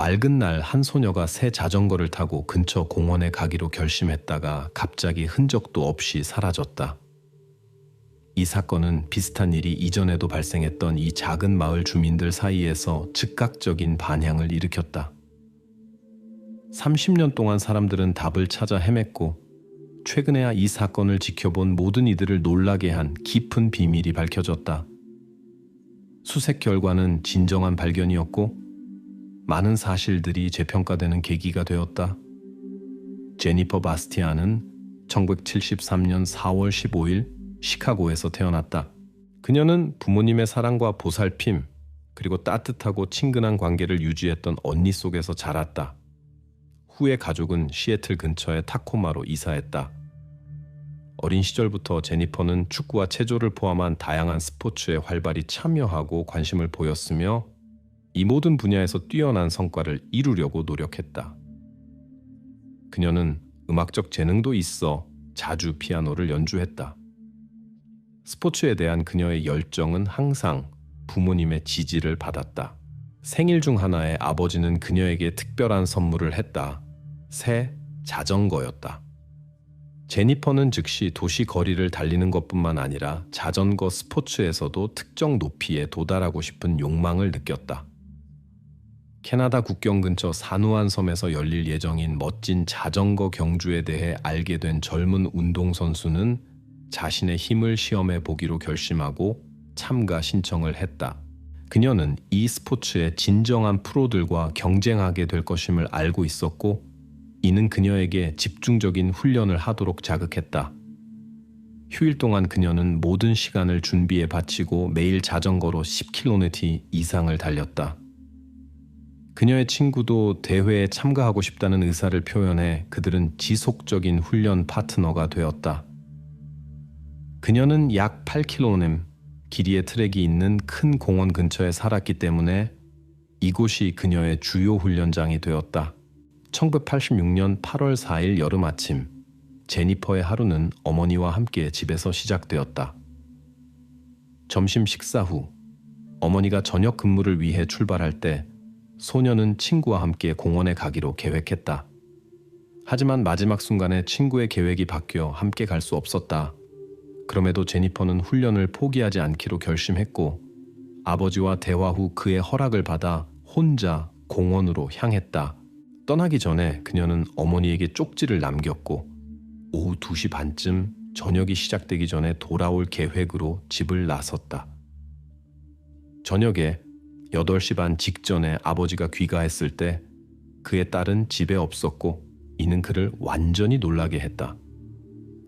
맑은 날 한 소녀가 새 자전거를 타고 근처 공원에 가기로 결심했다가 갑자기 흔적도 없이 사라졌다. 이 사건은 비슷한 일이 이전에도 발생했던 이 작은 마을 주민들 사이에서 즉각적인 반향을 일으켰다. 30년 동안 사람들은 답을 찾아 헤맸고 최근에야 이 사건을 지켜본 모든 이들을 놀라게 한 깊은 비밀이 밝혀졌다. 수색 결과는 진정한 발견이었고 많은 사실들이 재평가되는 계기가 되었다. 제니퍼 바스티안은 1973년 4월 15일 시카고에서 태어났다. 그녀는 부모님의 사랑과 보살핌, 그리고 따뜻하고 친근한 관계를 유지했던 언니 속에서 자랐다. 후에 가족은 시애틀 근처의 타코마로 이사했다. 어린 시절부터 제니퍼는 축구와 체조를 포함한 다양한 스포츠에 활발히 참여하고 관심을 보였으며 이 모든 분야에서 뛰어난 성과를 이루려고 노력했다. 그녀는 음악적 재능도 있어 자주 피아노를 연주했다. 스포츠에 대한 그녀의 열정은 항상 부모님의 지지를 받았다. 생일 중 하나에 아버지는 그녀에게 특별한 선물을 했다. 새 자전거였다. 제니퍼는 즉시 도시 거리를 달리는 것뿐만 아니라 자전거 스포츠에서도 특정 높이에 도달하고 싶은 욕망을 느꼈다. 캐나다 국경 근처 사누안 섬에서 열릴 예정인 멋진 자전거 경주에 대해 알게 된 젊은 운동선수는 자신의 힘을 시험해 보기로 결심하고 참가 신청을 했다. 그녀는 이 스포츠의 진정한 프로들과 경쟁하게 될 것임을 알고 있었고 이는 그녀에게 집중적인 훈련을 하도록 자극했다. 휴일 동안 그녀는 모든 시간을 준비에 바치고 매일 자전거로 10km 이상을 달렸다. 그녀의 친구도 대회에 참가하고 싶다는 의사를 표현해 그들은 지속적인 훈련 파트너가 되었다. 그녀는 약 8km 길이의 트랙이 있는 큰 공원 근처에 살았기 때문에 이곳이 그녀의 주요 훈련장이 되었다. 1986년 8월 4일 여름 아침, 제니퍼의 하루는 어머니와 함께 집에서 시작되었다. 점심 식사 후 어머니가 저녁 근무를 위해 출발할 때 소녀는 친구와 함께 공원에 가기로 계획했다. 하지만 마지막 순간에 친구의 계획이 바뀌어 함께 갈 수 없었다. 그럼에도 제니퍼는 훈련을 포기하지 않기로 결심했고 아버지와 대화 후 그의 허락을 받아 혼자 공원으로 향했다. 떠나기 전에 그녀는 어머니에게 쪽지를 남겼고 오후 2시 반쯤 저녁이 시작되기 전에 돌아올 계획으로 집을 나섰다. 저녁에 8시 반 직전에 아버지가 귀가했을 때 그의 딸은 집에 없었고 이는 그를 완전히 놀라게 했다.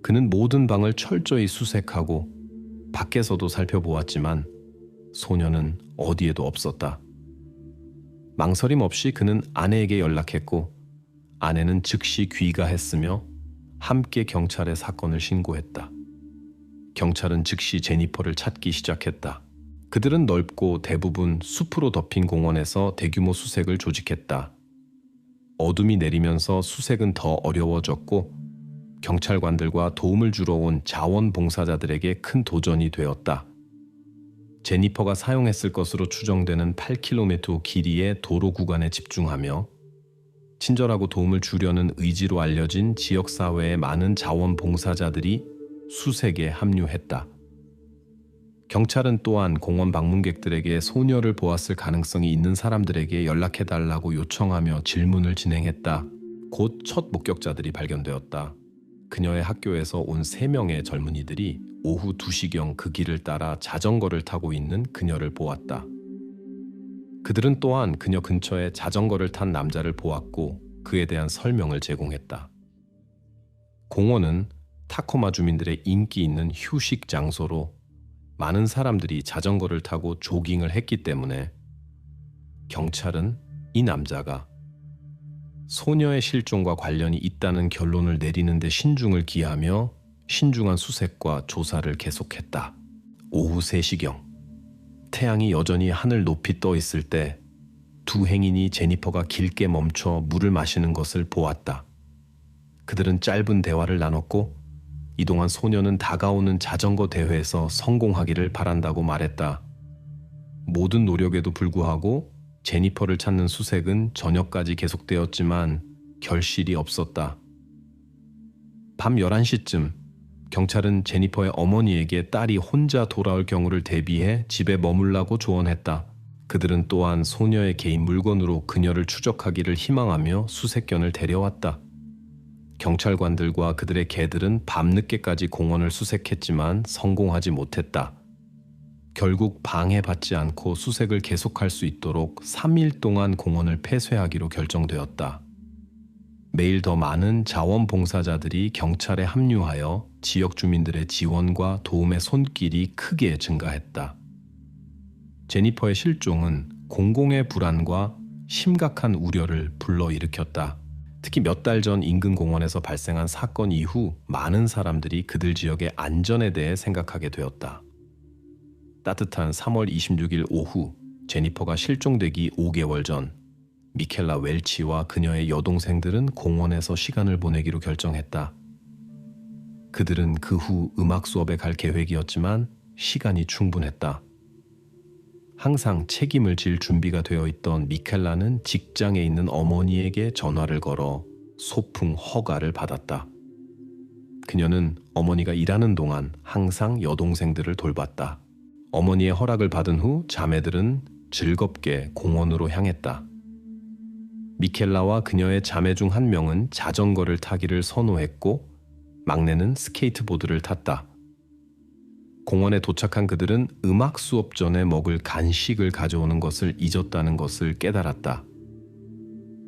그는 모든 방을 철저히 수색하고 밖에서도 살펴보았지만 소녀는 어디에도 없었다. 망설임 없이 그는 아내에게 연락했고 아내는 즉시 귀가했으며 함께 경찰에 사건을 신고했다. 경찰은 즉시 제니퍼를 찾기 시작했다. 그들은 넓고 대부분 숲으로 덮인 공원에서 대규모 수색을 조직했다. 어둠이 내리면서 수색은 더 어려워졌고 경찰관들과 도움을 주러 온 자원봉사자들에게 큰 도전이 되었다. 제니퍼가 사용했을 것으로 추정되는 8km 길이의 도로 구간에 집중하며 친절하고 도움을 주려는 의지로 알려진 지역사회의 많은 자원봉사자들이 수색에 합류했다. 경찰은 또한 공원 방문객들에게 소녀를 보았을 가능성이 있는 사람들에게 연락해달라고 요청하며 질문을 진행했다. 곧 첫 목격자들이 발견되었다. 그녀의 학교에서 온 3명의 젊은이들이 오후 2시경 그 길을 따라 자전거를 타고 있는 그녀를 보았다. 그들은 또한 그녀 근처에 자전거를 탄 남자를 보았고 그에 대한 설명을 제공했다. 공원은 타코마 주민들의 인기 있는 휴식 장소로 많은 사람들이 자전거를 타고 조깅을 했기 때문에 경찰은 이 남자가 소녀의 실종과 관련이 있다는 결론을 내리는 데 신중을 기하며 신중한 수색과 조사를 계속했다. 오후 3시경 태양이 여전히 하늘 높이 떠 있을 때 두 행인이 제니퍼가 길게 멈춰 물을 마시는 것을 보았다. 그들은 짧은 대화를 나눴고 이동안 소녀는 다가오는 자전거 대회에서 성공하기를 바란다고 말했다. 모든 노력에도 불구하고 제니퍼를 찾는 수색은 저녁까지 계속되었지만 결실이 없었다. 밤 11시쯤 경찰은 제니퍼의 어머니에게 딸이 혼자 돌아올 경우를 대비해 집에 머물라고 조언했다. 그들은 또한 소녀의 개인 물건으로 그녀를 추적하기를 희망하며 수색견을 데려왔다. 경찰관들과 그들의 개들은 밤늦게까지 공원을 수색했지만 성공하지 못했다. 결국 방해받지 않고 수색을 계속할 수 있도록 3일 동안 공원을 폐쇄하기로 결정되었다. 매일 더 많은 자원봉사자들이 경찰에 합류하여 지역 주민들의 지원과 도움의 손길이 크게 증가했다. 제니퍼의 실종은 공공의 불안과 심각한 우려를 불러일으켰다. 특히 몇 달 전 인근 공원에서 발생한 사건 이후 많은 사람들이 그들 지역의 안전에 대해 생각하게 되었다. 따뜻한 3월 26일 오후, 제니퍼가 실종되기 5개월 전, 미켈라 웰치와 그녀의 여동생들은 공원에서 시간을 보내기로 결정했다. 그들은 그 후 음악 수업에 갈 계획이었지만 시간이 충분했다. 항상 책임을 질 준비가 되어 있던 미켈라는 직장에 있는 어머니에게 전화를 걸어 소풍 허가를 받았다. 그녀는 어머니가 일하는 동안 항상 여동생들을 돌봤다. 어머니의 허락을 받은 후 자매들은 즐겁게 공원으로 향했다. 미켈라와 그녀의 자매 중 한 명은 자전거를 타기를 선호했고 막내는 스케이트보드를 탔다. 공원에 도착한 그들은 음악 수업 전에 먹을 간식을 가져오는 것을 잊었다는 것을 깨달았다.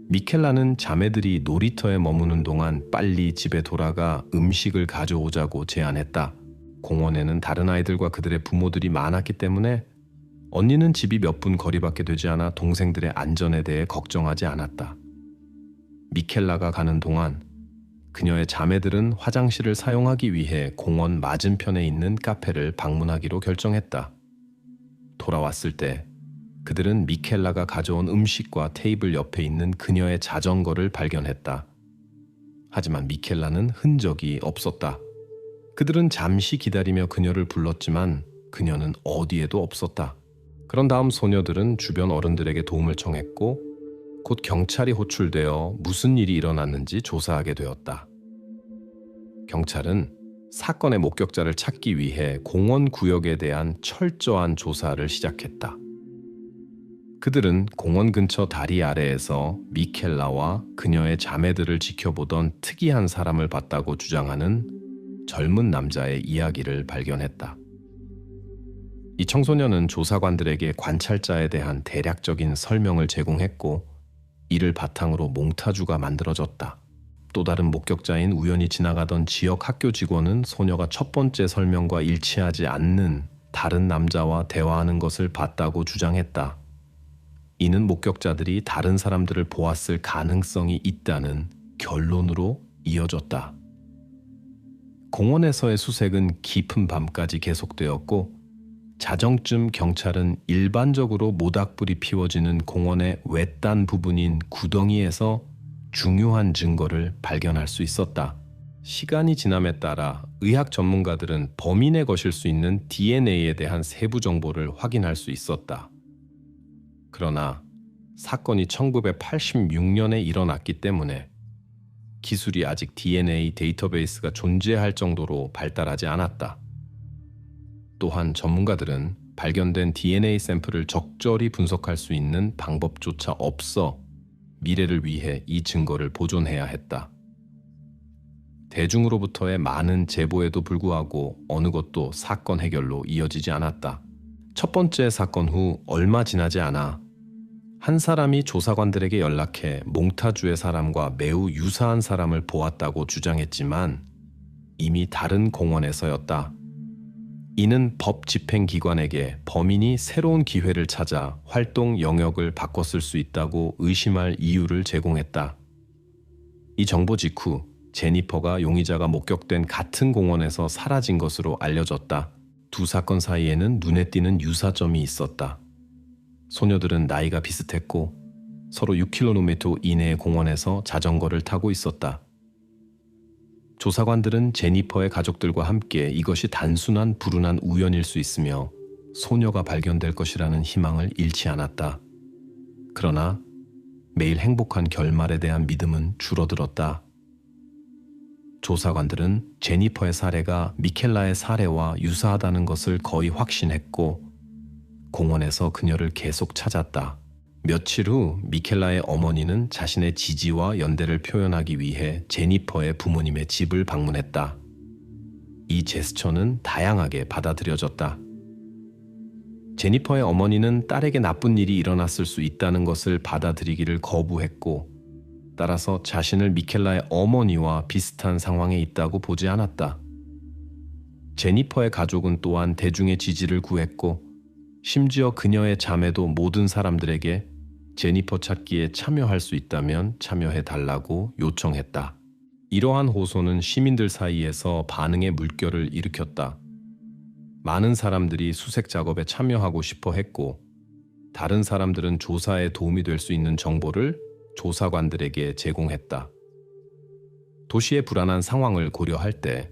미켈라는 자매들이 놀이터에 머무는 동안 빨리 집에 돌아가 음식을 가져오자고 제안했다. 공원에는 다른 아이들과 그들의 부모들이 많았기 때문에 언니는 집이 몇 분 거리밖에 되지 않아 동생들의 안전에 대해 걱정하지 않았다. 미켈라가 가는 동안 그녀의 자매들은 화장실을 사용하기 위해 공원 맞은편에 있는 카페를 방문하기로 결정했다. 돌아왔을 때 그들은 미켈라가 가져온 음식과 테이블 옆에 있는 그녀의 자전거를 발견했다. 하지만 미켈라는 흔적이 없었다. 그들은 잠시 기다리며 그녀를 불렀지만 그녀는 어디에도 없었다. 그런 다음 소녀들은 주변 어른들에게 도움을 청했고 곧 경찰이 호출되어 무슨 일이 일어났는지 조사하게 되었다. 경찰은 사건의 목격자를 찾기 위해 공원 구역에 대한 철저한 조사를 시작했다. 그들은 공원 근처 다리 아래에서 미켈라와 그녀의 자매들을 지켜보던 특이한 사람을 봤다고 주장하는 젊은 남자의 이야기를 발견했다. 이 청소년은 조사관들에게 관찰자에 대한 대략적인 설명을 제공했고 이를 바탕으로 몽타주가 만들어졌다. 또 다른 목격자인 우연히 지나가던 지역 학교 직원은 소녀가 첫 번째 설명과 일치하지 않는 다른 남자와 대화하는 것을 봤다고 주장했다. 이는 목격자들이 다른 사람들을 보았을 가능성이 있다는 결론으로 이어졌다. 공원에서의 수색은 깊은 밤까지 계속되었고 자정쯤 경찰은 일반적으로 모닥불이 피워지는 공원의 외딴 부분인 구덩이에서 중요한 증거를 발견할 수 있었다. 시간이 지남에 따라 의학 전문가들은 범인의 것일 수 있는 DNA에 대한 세부 정보를 확인할 수 있었다. 그러나 사건이 1986년에 일어났기 때문에 기술이 아직 DNA 데이터베이스가 존재할 정도로 발달하지 않았다. 또한 전문가들은 발견된 DNA 샘플을 적절히 분석할 수 있는 방법조차 없어 미래를 위해 이 증거를 보존해야 했다. 대중으로부터의 많은 제보에도 불구하고 어느 것도 사건 해결로 이어지지 않았다. 첫 번째 사건 후 얼마 지나지 않아 한 사람이 조사관들에게 연락해 몽타주의 사람과 매우 유사한 사람을 보았다고 주장했지만 이미 다른 공원에서였다. 이는 법 집행기관에게 범인이 새로운 기회를 찾아 활동 영역을 바꿨을 수 있다고 의심할 이유를 제공했다. 이 정보 직후 제니퍼가 용의자가 목격된 같은 공원에서 사라진 것으로 알려졌다. 두 사건 사이에는 눈에 띄는 유사점이 있었다. 소녀들은 나이가 비슷했고 서로 6km 이내의 공원에서 자전거를 타고 있었다. 조사관들은 제니퍼의 가족들과 함께 이것이 단순한 불운한 우연일 수 있으며 소녀가 발견될 것이라는 희망을 잃지 않았다. 그러나 매일 행복한 결말에 대한 믿음은 줄어들었다. 조사관들은 제니퍼의 사례가 미켈라의 사례와 유사하다는 것을 거의 확신했고 공원에서 그녀를 계속 찾았다. 며칠 후 미켈라의 어머니는 자신의 지지와 연대를 표현하기 위해 제니퍼의 부모님의 집을 방문했다. 이 제스처는 다양하게 받아들여졌다. 제니퍼의 어머니는 딸에게 나쁜 일이 일어났을 수 있다는 것을 받아들이기를 거부했고 따라서 자신을 미켈라의 어머니와 비슷한 상황에 있다고 보지 않았다. 제니퍼의 가족은 또한 대중의 지지를 구했고 심지어 그녀의 자매도 모든 사람들에게 제니퍼 찾기에 참여할 수 있다면 참여해달라고 요청했다. 이러한 호소는 시민들 사이에서 반응의 물결을 일으켰다. 많은 사람들이 수색 작업에 참여하고 싶어 했고 다른 사람들은 조사에 도움이 될 수 있는 정보를 조사관들에게 제공했다. 도시의 불안한 상황을 고려할 때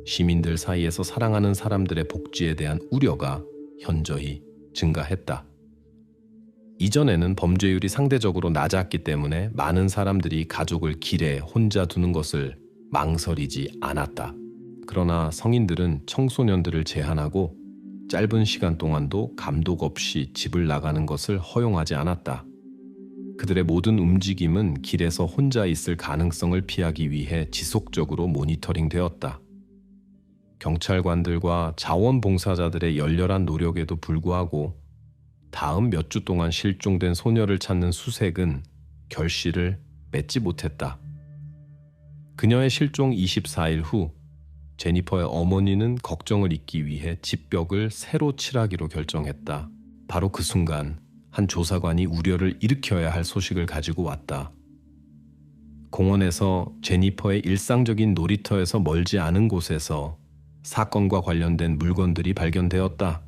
시민들 사이에서 사랑하는 사람들의 복지에 대한 우려가 현저히 증가했다. 이전에는 범죄율이 상대적으로 낮았기 때문에 많은 사람들이 가족을 길에 혼자 두는 것을 망설이지 않았다. 그러나 성인들은 청소년들을 제한하고 짧은 시간 동안도 감독 없이 집을 나가는 것을 허용하지 않았다. 그들의 모든 움직임은 길에서 혼자 있을 가능성을 피하기 위해 지속적으로 모니터링되었다. 경찰관들과 자원봉사자들의 열렬한 노력에도 불구하고 다음 몇 주 동안 실종된 소녀를 찾는 수색은 결실을 맺지 못했다. 그녀의 실종 24일 후 제니퍼의 어머니는 걱정을 잊기 위해 집벽을 새로 칠하기로 결정했다. 바로 그 순간 한 조사관이 우려를 일으켜야 할 소식을 가지고 왔다. 공원에서 제니퍼의 일상적인 놀이터에서 멀지 않은 곳에서 사건과 관련된 물건들이 발견되었다.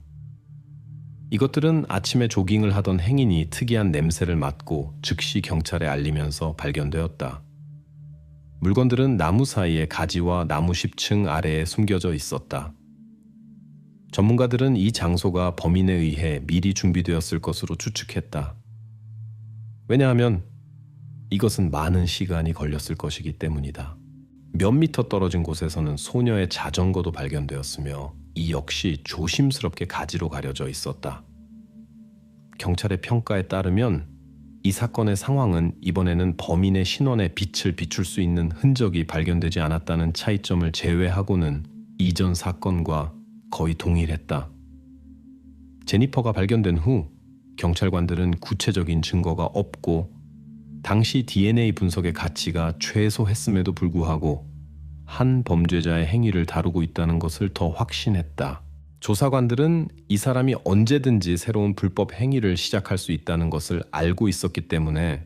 이것들은 아침에 조깅을 하던 행인이 특이한 냄새를 맡고 즉시 경찰에 알리면서 발견되었다. 물건들은 나무 사이의 가지와 나무 10층 아래에 숨겨져 있었다. 전문가들은 이 장소가 범인에 의해 미리 준비되었을 것으로 추측했다. 왜냐하면 이것은 많은 시간이 걸렸을 것이기 때문이다. 몇 미터 떨어진 곳에서는 소녀의 자전거도 발견되었으며 이 역시 조심스럽게 가지로 가려져 있었다. 경찰의 평가에 따르면 이 사건의 상황은 이번에는 범인의 신원에 빛을 비출 수 있는 흔적이 발견되지 않았다는 차이점을 제외하고는 이전 사건과 거의 동일했다. 제니퍼가 발견된 후 경찰관들은 구체적인 증거가 없고 당시 DNA 분석의 가치가 최소했음에도 불구하고 한 범죄자의 행위를 다루고 있다는 것을 더 확신했다. 조사관들은 이 사람이 언제든지 새로운 불법 행위를 시작할 수 있다는 것을 알고 있었기 때문에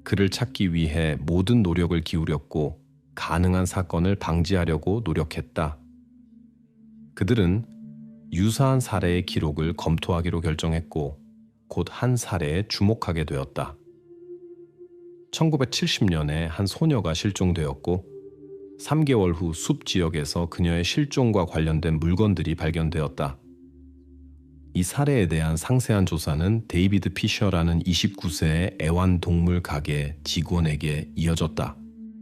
그를 찾기 위해 모든 노력을 기울였고 가능한 사건을 방지하려고 노력했다. 그들은 유사한 사례의 기록을 검토하기로 결정했고 곧 한 사례에 주목하게 되었다. 1970년에 한 소녀가 실종되었고 3개월 후 숲 지역에서 그녀의 실종과 관련된 물건들이 발견되었다. 이 사례에 대한 상세한 조사는 데이비드 피셔라는 29세의 애완동물 가게 직원에게 이어졌다.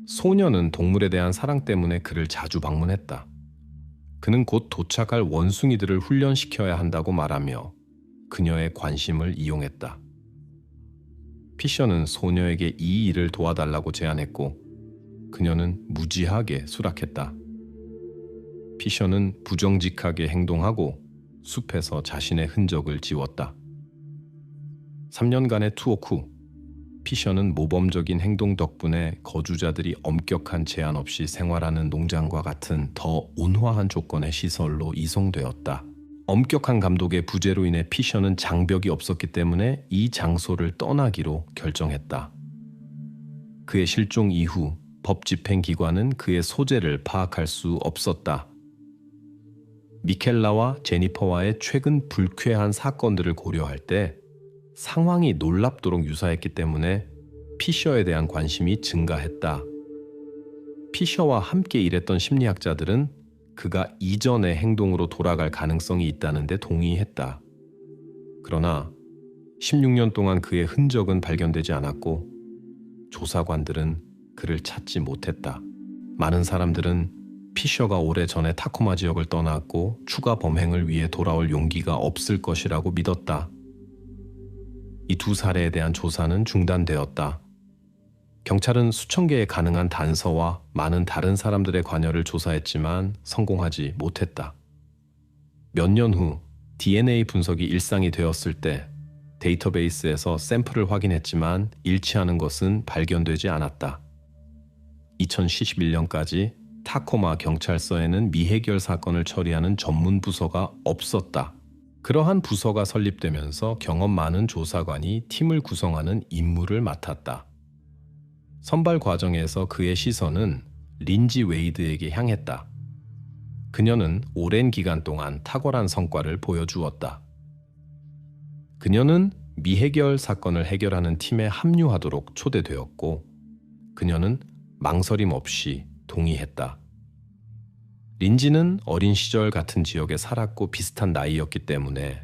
소녀는 동물에 대한 사랑 때문에 그를 자주 방문했다. 그는 곧 도착할 원숭이들을 훈련시켜야 한다고 말하며 그녀의 관심을 이용했다. 피셔는 소녀에게 이 일을 도와달라고 제안했고 그녀는 무지하게 수락했다. 피셔는 부정직하게 행동하고 숲에서 자신의 흔적을 지웠다. 3년간의 투옥 후 피셔는 모범적인 행동 덕분에 거주자들이 엄격한 제한 없이 생활하는 농장과 같은 더 온화한 조건의 시설로 이송되었다. 엄격한 감독의 부재로 인해 피셔는 장벽이 없었기 때문에 이 장소를 떠나기로 결정했다. 그의 실종 이후 법 집행기관은 그의 소재를 파악할 수 없었다. 미켈라와 제니퍼와의 최근 불쾌한 사건들을 고려할 때 상황이 놀랍도록 유사했기 때문에 피셔에 대한 관심이 증가했다. 피셔와 함께 일했던 심리학자들은 그가 이전의 행동으로 돌아갈 가능성이 있다는 데 동의했다. 그러나 16년 동안 그의 흔적은 발견되지 않았고 조사관들은 그를 찾지 못했다. 많은 사람들은 피셔가 오래전에 타코마 지역을 떠났고 추가 범행을 위해 돌아올 용기가 없을 것이라고 믿었다. 이 두 사례에 대한 조사는 중단되었다. 경찰은 수천 개의 가능한 단서와 많은 다른 사람들의 관여를 조사했지만 성공하지 못했다. 몇 년 후 DNA 분석이 일상이 되었을 때 데이터베이스에서 샘플을 확인했지만 일치하는 것은 발견되지 않았다. 2071년까지 타코마 경찰서에는 미해결 사건을 처리하는 전문 부서가 없었다. 그러한 부서가 설립되면서 경험 많은 조사관이 팀을 구성하는 임무를 맡았다. 선발 과정에서 그의 시선은 린지 웨이드에게 향했다. 그녀는 오랜 기간 동안 탁월한 성과를 보여주었다. 그녀는 미해결 사건을 해결하는 팀에 합류하도록 초대되었고 그녀는 망설임 없이 동의했다. 린지는 어린 시절 같은 지역에 살았고 비슷한 나이였기 때문에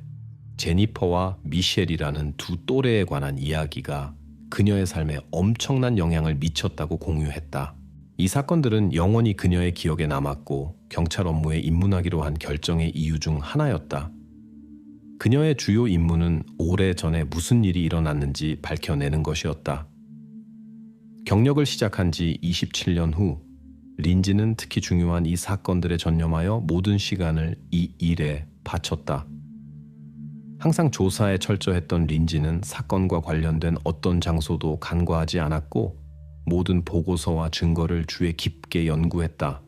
제니퍼와 미셸이라는 두 또래에 관한 이야기가 그녀의 삶에 엄청난 영향을 미쳤다고 공유했다. 이 사건들은 영원히 그녀의 기억에 남았고 경찰 업무에 입문하기로 한 결정의 이유 중 하나였다. 그녀의 주요 임무는 오래전에 무슨 일이 일어났는지 밝혀내는 것이었다. 경력을 시작한 지 27년 후 린지는 특히 중요한 이 사건들에 전념하여 모든 시간을 이 일에 바쳤다. 항상 조사에 철저했던 린지는 사건과 관련된 어떤 장소도 간과하지 않았고 모든 보고서와 증거를 주의 깊게 연구했다.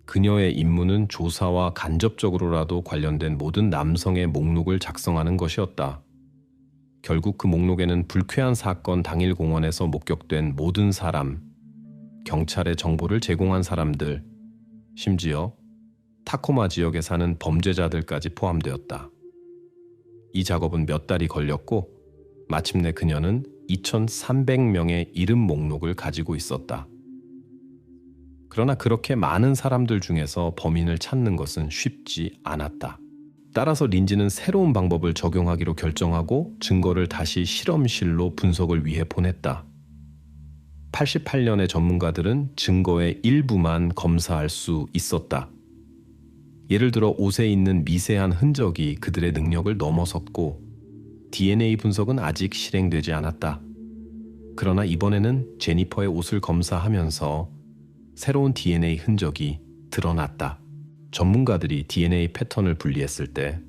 그녀의 임무는 조사와 간접적으로라도 관련된 모든 남성의 목록을 작성하는 것이었다. 결국 그 목록에는 불쾌한 사건 당일 공원에서 목격된 모든 사람, 경찰에 정보를 제공한 사람들, 심지어 타코마 지역에 사는 범죄자들까지 포함되었다. 이 작업은 몇 달이 걸렸고 마침내 그녀는 2,300명의 이름 목록을 가지고 있었다. 그러나 그렇게 많은 사람들 중에서 범인을 찾는 것은 쉽지 않았다. 따라서 린지는 새로운 방법을 적용하기로 결정하고 증거를 다시 실험실로 분석을 위해 보냈다. 88년의 전문가들은 증거의 일부만 검사할 수 있었다. 예를 들어 옷에 있는 미세한 흔적이 그들의 능력을 넘어섰고 DNA 분석은 아직 실행되지 않았다. 그러나 이번에는 제니퍼의 옷을 검사하면서 새로운 DNA 흔적이 드러났다. 전문가들이 DNA 패턴을 분리했을 때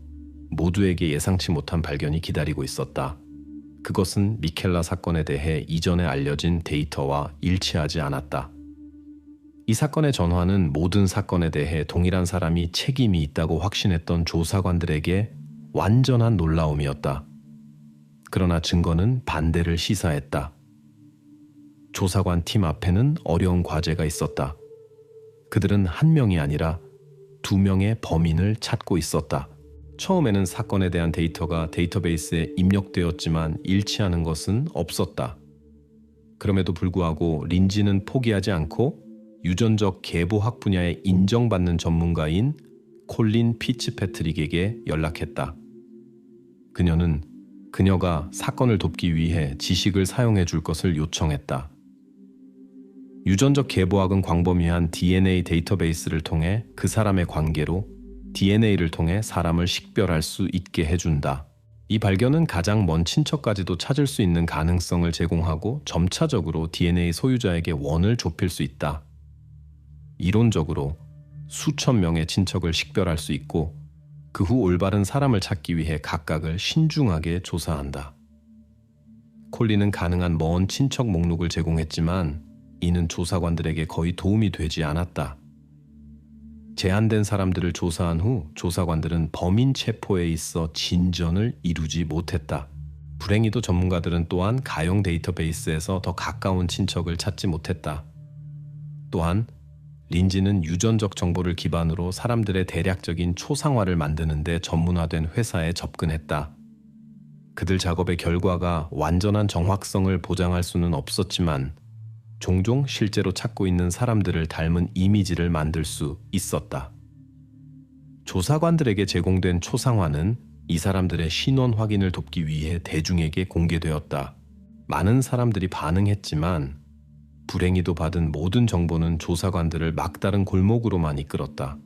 모두에게 예상치 못한 발견이 기다리고 있었다. 그것은 미켈라 사건에 대해 이전에 알려진 데이터와 일치하지 않았다. 이 사건의 전환은 모든 사건에 대해 동일한 사람이 책임이 있다고 확신했던 조사관들에게 완전한 놀라움이었다. 그러나 증거는 반대를 시사했다. 조사관 팀 앞에는 어려운 과제가 있었다. 그들은 한 명이 아니라 두 명의 범인을 찾고 있었다. 처음에는 사건에 대한 데이터가 데이터베이스에 입력되었지만 일치하는 것은 없었다. 그럼에도 불구하고 린지는 포기하지 않고 유전적 계보학 분야에 인정받는 전문가인 콜린 피츠패트릭에게 연락했다. 그녀는 그녀가 사건을 돕기 위해 지식을 사용해 줄 것을 요청했다. 유전적 계보학은 광범위한 DNA 데이터베이스를 통해 그 사람의 관계로 DNA를 통해 사람을 식별할 수 있게 해준다. 이 발견은 가장 먼 친척까지도 찾을 수 있는 가능성을 제공하고 점차적으로 DNA 소유자에게 원을 좁힐 수 있다. 이론적으로 수천 명의 친척을 식별할 수 있고 그 후 올바른 사람을 찾기 위해 각각을 신중하게 조사한다. 콜린은 가능한 먼 친척 목록을 제공했지만 이는 조사관들에게 거의 도움이 되지 않았다. 제한된 사람들을 조사한 후 조사관들은 범인 체포에 있어 진전을 이루지 못했다. 불행히도 전문가들은 또한 가용 데이터베이스에서 더 가까운 친척을 찾지 못했다. 또한 린지는 유전적 정보를 기반으로 사람들의 대략적인 초상화를 만드는 데 전문화된 회사에 접근했다. 그들 작업의 결과가 완전한 정확성을 보장할 수는 없었지만 종종 실제로 찾고 있는 사람들을 닮은 이미지를 만들 수 있었다. 조사관들에게 제공된 초상화는 이 사람들의 신원 확인을 돕기 위해 대중에게 공개되었다. 많은 사람들이 반응했지만 불행히도 받은 모든 정보는 조사관들을 막다른 골목으로만 이끌었다.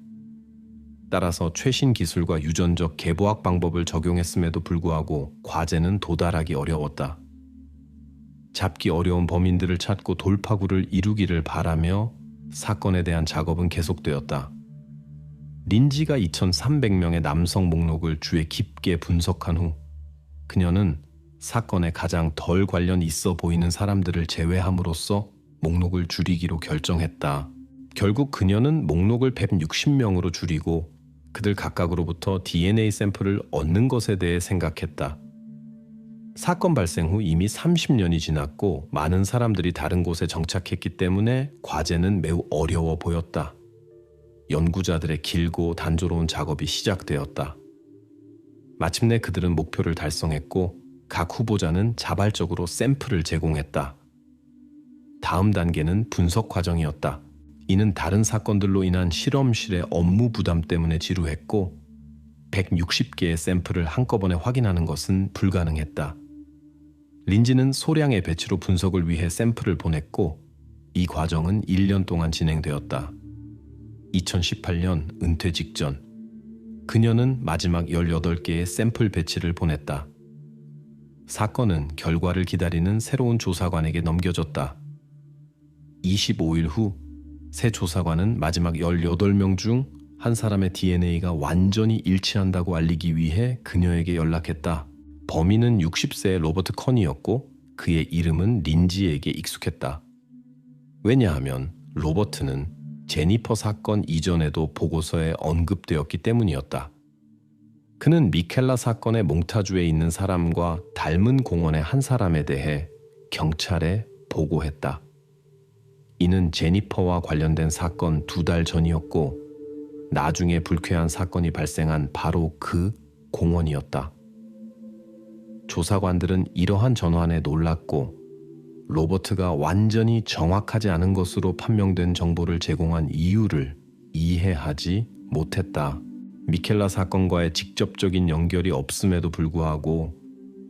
따라서 최신 기술과 유전적 계보학 방법을 적용했음에도 불구하고 과제는 도달하기 어려웠다. 잡기 어려운 범인들을 찾고 돌파구를 이루기를 바라며 사건에 대한 작업은 계속되었다. 린지가 2,300명의 남성 목록을 주에 깊게 분석한 후 그녀는 사건에 가장 덜 관련이 있어 보이는 사람들을 제외함으로써 목록을 줄이기로 결정했다. 결국 그녀는 목록을 160명으로 줄이고 그들 각각으로부터 DNA 샘플을 얻는 것에 대해 생각했다. 사건 발생 후 이미 30년이 지났고 많은 사람들이 다른 곳에 정착했기 때문에 과제는 매우 어려워 보였다. 연구자들의 길고 단조로운 작업이 시작되었다. 마침내 그들은 목표를 달성했고 각 후보자는 자발적으로 샘플을 제공했다. 다음 단계는 분석 과정이었다. 이는 다른 사건들로 인한 실험실의 업무 부담 때문에 지루했고 160개의 샘플을 한꺼번에 확인하는 것은 불가능했다. 린지는 소량의 배치로 분석을 위해 샘플을 보냈고 이 과정은 1년 동안 진행되었다. 2018년 은퇴 직전 그녀는 마지막 18개의 샘플 배치를 보냈다. 사건은 결과를 기다리는 새로운 조사관에게 넘겨졌다. 25일 후 새 조사관은 마지막 18명 중 한 사람의 DNA가 완전히 일치한다고 알리기 위해 그녀에게 연락했다. 범인은 60세의 로버트 커니였고 그의 이름은 린지에게 익숙했다. 왜냐하면 로버트는 제니퍼 사건 이전에도 보고서에 언급되었기 때문이었다. 그는 미켈라 사건의 몽타주에 있는 사람과 닮은 공원의 한 사람에 대해 경찰에 보고했다. 이는 제니퍼와 관련된 사건 2달 전이었고 나중에 불쾌한 사건이 발생한 바로 그 공원이었다. 조사관들은 이러한 전환에 놀랐고 로버트가 완전히 정확하지 않은 것으로 판명된 정보를 제공한 이유를 이해하지 못했다. 미켈라 사건과의 직접적인 연결이 없음에도 불구하고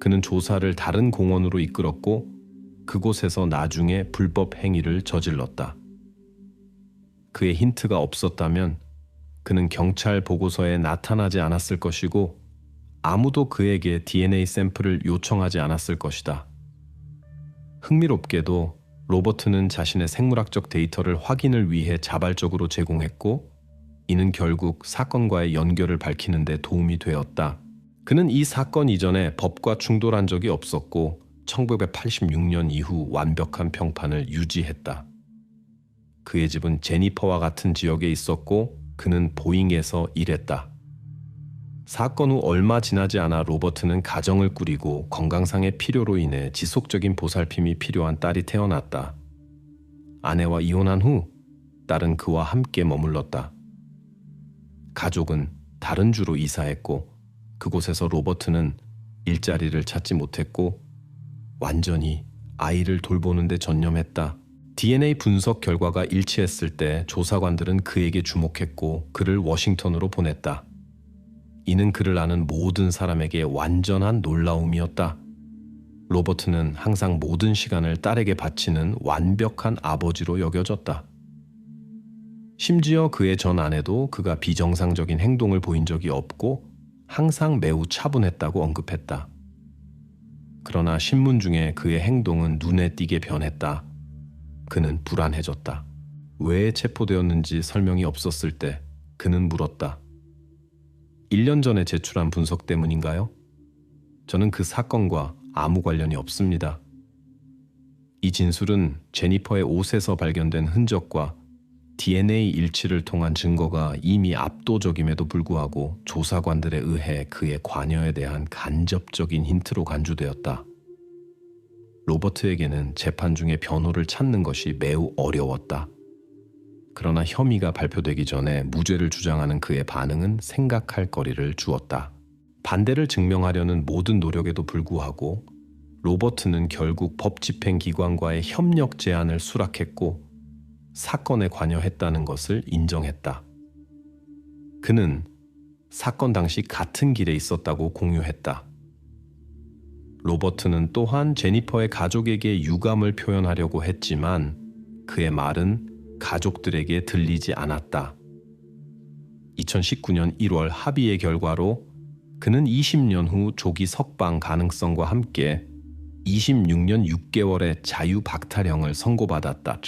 그는 조사를 다른 공원으로 이끌었고 그곳에서 나중에 불법 행위를 저질렀다. 그의 힌트가 없었다면 그는 경찰 보고서에 나타나지 않았을 것이고 아무도 그에게 DNA 샘플을 요청하지 않았을 것이다. 흥미롭게도 로버트는 자신의 생물학적 데이터를 확인을 위해 자발적으로 제공했고 이는 결국 사건과의 연결을 밝히는 데 도움이 되었다. 그는 이 사건 이전에 법과 충돌한 적이 없었고 1986년 이후 완벽한 평판을 유지했다. 그의 집은 제니퍼와 같은 지역에 있었고 그는 보잉에서 일했다. 사건 후 얼마 지나지 않아 로버트는 가정을 꾸리고 건강상의 필요로 인해 지속적인 보살핌이 필요한 딸이 태어났다. 아내와 이혼한 후 딸은 그와 함께 머물렀다. 가족은 다른 주로 이사했고 그곳에서 로버트는 일자리를 찾지 못했고 완전히 아이를 돌보는 데 전념했다. DNA 분석 결과가 일치했을 때 조사관들은 그에게 주목했고 그를 워싱턴으로 보냈다. 이는 그를 아는 모든 사람에게 완전한 놀라움이었다. 로버트는 항상 모든 시간을 딸에게 바치는 완벽한 아버지로 여겨졌다. 심지어 그의 전 아내도 그가 비정상적인 행동을 보인 적이 없고 항상 매우 차분했다고 언급했다. 그러나 신문 중에 그의 행동은 눈에 띄게 변했다. 그는 불안해졌다. 왜 체포되었는지 설명이 없었을 때 그는 물었다. 1년 전에 제출한 분석 때문인가요? 저는 그 사건과 아무 관련이 없습니다. 이 진술은 제니퍼의 옷에서 발견된 흔적과 DNA 일치를 통한 증거가 이미 압도적임에도 불구하고 조사관들에 의해 그의 관여에 대한 간접적인 힌트로 간주되었다. 로버트에게는 재판 중에 변호를 찾는 것이 매우 어려웠다. 그러나 혐의가 발표되기 전에 무죄를 주장하는 그의 반응은 생각할 거리를 주었다. 반대를 증명하려는 모든 노력에도 불구하고 로버트는 결국 법집행기관과의 협력 제안을 수락했고 사건에 관여했다는 것을 인정했다. 그는 사건 당시 같은 길에 있었다고 공유했다. 로버트는 또한 제니퍼의 가족에게 유감을 표현하려고 했지만 그의 말은 가족들에게 들리지 않았다. 2019년 1월 합의의 결과로 그는 20년 후 조기 석방 가능성과 함께 26년 6개월의 자유박탈형을 선고받았다.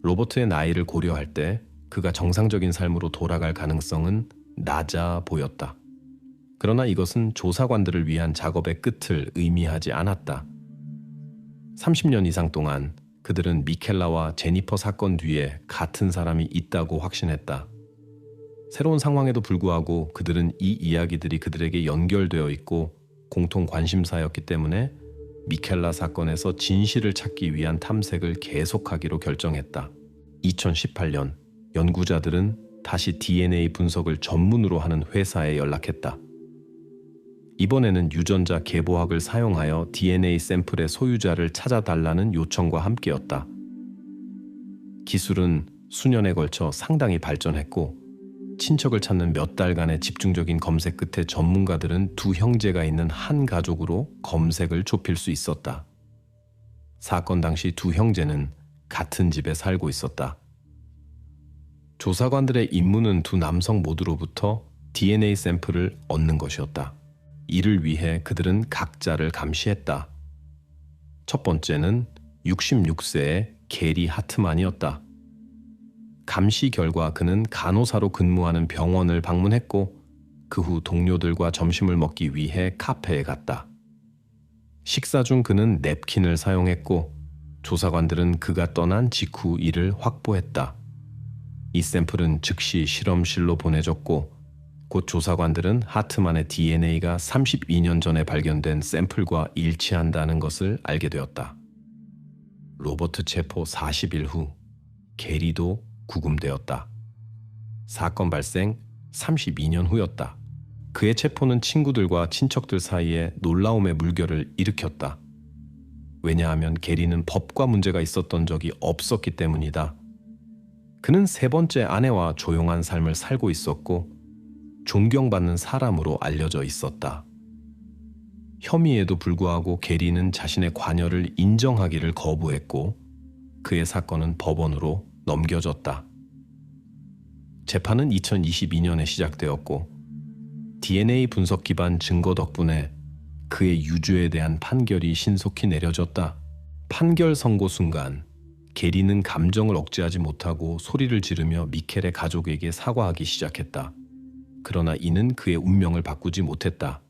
로버트의 나이를 고려할 때 그가 정상적인 삶으로 돌아갈 가능성은 낮아 보였다. 그러나 이것은 조사관들을 위한 작업의 끝을 의미하지 않았다. 30년 이상 동안 그들은 미켈라와 제니퍼 사건 뒤에 같은 사람이 있다고 확신했다. 새로운 상황에도 불구하고 그들은 이 이야기들이 그들에게 연결되어 있고 공통 관심사였기 때문에 미켈라 사건에서 진실을 찾기 위한 탐색을 계속하기로 결정했다. 2018년 연구자들은 다시 DNA 분석을 전문으로 하는 회사에 연락했다. 이번에는 유전자 계보학을 사용하여 DNA 샘플의 소유자를 찾아달라는 요청과 함께였다. 기술은 수년에 걸쳐 상당히 발전했고 친척을 찾는 몇 달간의 집중적인 검색 끝에 전문가들은 두 형제가 있는 한 가족으로 검색을 좁힐 수 있었다. 사건 당시 두 형제는 같은 집에 살고 있었다. 조사관들의 임무는 두 남성 모두로부터 DNA 샘플을 얻는 것이었다. 이를 위해 그들은 각자를 감시했다. 첫 번째는 66세의 게리 하트만이었다. 감시 결과 그는 간호사로 근무하는 병원을 방문했고 그 후 동료들과 점심을 먹기 위해 카페에 갔다. 식사 중 그는 냅킨을 사용했고 조사관들은 그가 떠난 직후 이를 확보했다. 이 샘플은 즉시 실험실로 보내졌고 곧 조사관들은 하트만의 DNA가 32년 전에 발견된 샘플과 일치한다는 것을 알게 되었다. 로버트 체포 40일 후 게리도 구금되었다. 사건 발생 32년 후였다. 그의 체포는 친구들과 친척들 사이에 놀라움의 물결을 일으켰다. 왜냐하면 게리는 법과 문제가 있었던 적이 없었기 때문이다. 그는 세 번째 아내와 조용한 삶을 살고 있었고 존경받는 사람으로 알려져 있었다. 혐의에도 불구하고 게리는 자신의 관여를 인정하기를 거부했고 그의 사건은 법원으로 넘겨졌다. 재판은 2022년에 시작되었고 DNA 분석 기반 증거 덕분에 그의 유죄에 대한 판결이 신속히 내려졌다. 판결 선고 순간 게리는 감정을 억제하지 못하고 소리를 지르며 미켈의 가족에게 사과하기 시작했다. 그러나 이는 그의 운명을 바꾸지 못했다.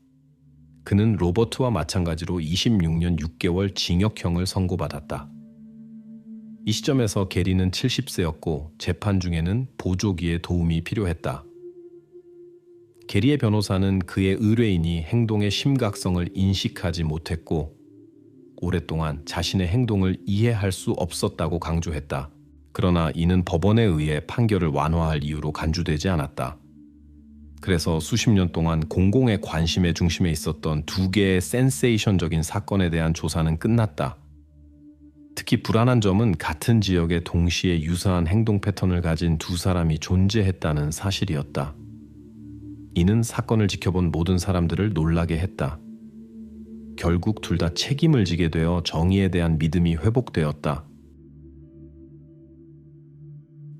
그는 로버트와 마찬가지로 26년 6개월 징역형을 선고받았다. 이 시점에서 게리는 70세였고 재판 중에는 보조기의 도움이 필요했다. 게리의 변호사는 그의 의뢰인이 행동의 심각성을 인식하지 못했고 오랫동안 자신의 행동을 이해할 수 없었다고 강조했다. 그러나 이는 법원에 의해 판결을 완화할 이유로 간주되지 않았다. 그래서 수십 년 동안 공공의 관심의 중심에 있었던 두 개의 센세이션적인 사건에 대한 조사는 끝났다. 특히 불안한 점은 같은 지역에 동시에 유사한 행동 패턴을 가진 두 사람이 존재했다는 사실이었다. 이는 사건을 지켜본 모든 사람들을 놀라게 했다. 결국 둘 다 책임을 지게 되어 정의에 대한 믿음이 회복되었다.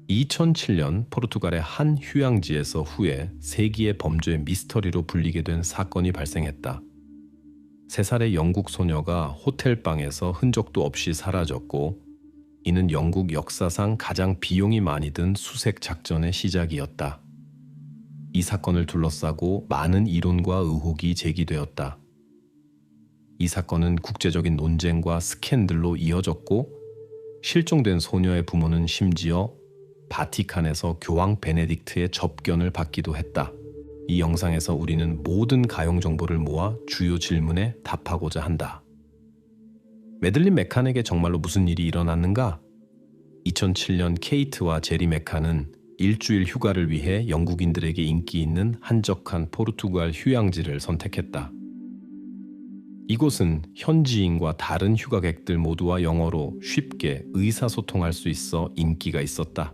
2007년 포르투갈의 한 휴양지에서 후에 세기의 범죄 미스터리로 불리게 된 사건이 발생했다. 3살의 영국 소녀가 호텔방에서 흔적도 없이 사라졌고 이는 영국 역사상 가장 비용이 많이 든 수색 작전의 시작이었다. 이 사건을 둘러싸고 많은 이론과 의혹이 제기되었다. 이 사건은 국제적인 논쟁과 스캔들로 이어졌고 실종된 소녀의 부모는 심지어 바티칸에서 교황 베네딕트의 접견을 받기도 했다. 이 영상에서 우리는 모든 가용 정보를 모아 주요 질문에 답하고자 한다. 매들린 맥칸에게 정말로 무슨 일이 일어났는가? 2007년 케이트와 제리 맥칸은 일주일 휴가를 위해 영국인들에게 인기 있는 한적한 포르투갈 휴양지를 선택했다. 이곳은 현지인과 다른 휴가객들 모두와 영어로 쉽게 의사소통할 수 있어 인기가 있었다.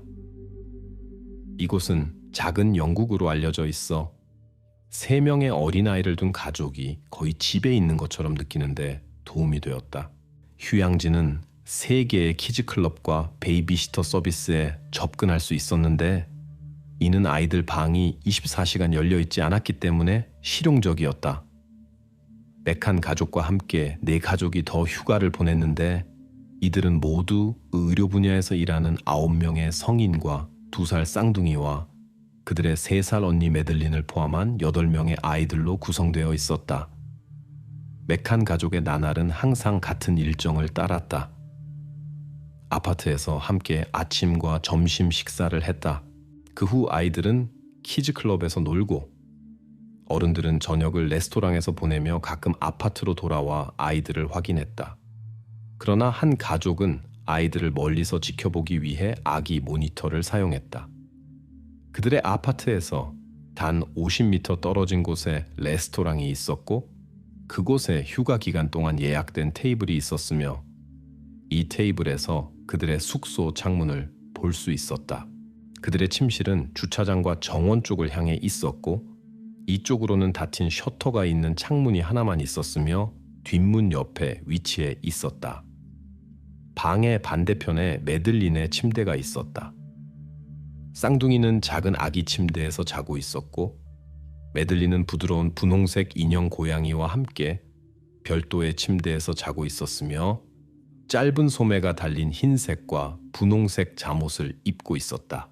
이곳은 작은 영국으로 알려져 있어 3명의 어린아이를 둔 가족이 거의 집에 있는 것처럼 느끼는데 도움이 되었다. 휴양지는 3개의 키즈클럽과 베이비시터 서비스에 접근할 수 있었는데 이는 아이들 방이 24시간 열려있지 않았기 때문에 실용적이었다. 맥한 가족과 함께 4가족이 더 휴가를 보냈는데 이들은 모두 의료 분야에서 일하는 9명의 성인과 2살 쌍둥이와 그들의 3살 언니 메들린을 포함한 8명의 아이들로 구성되어 있었다. 맥한 가족의 나날은 항상 같은 일정을 따랐다. 아파트에서 함께 아침과 점심 식사를 했다. 그 후 아이들은 키즈클럽에서 놀고 어른들은 저녁을 레스토랑에서 보내며 가끔 아파트로 돌아와 아이들을 확인했다. 그러나 한 가족은 아이들을 멀리서 지켜보기 위해 아기 모니터를 사용했다. 그들의 아파트에서 단 50m 떨어진 곳에 레스토랑이 있었고 그곳에 휴가 기간 동안 예약된 테이블이 있었으며 이 테이블에서 그들의 숙소 창문을 볼 수 있었다. 그들의 침실은 주차장과 정원 쪽을 향해 있었고 이쪽으로는 닫힌 셔터가 있는 창문이 하나만 있었으며 뒷문 옆에 위치해 있었다. 방의 반대편에 메들린의 침대가 있었다. 쌍둥이는 작은 아기 침대에서 자고 있었고 메들린은 부드러운 분홍색 인형 고양이와 함께 별도의 침대에서 자고 있었으며 짧은 소매가 달린 흰색과 분홍색 잠옷을 입고 있었다.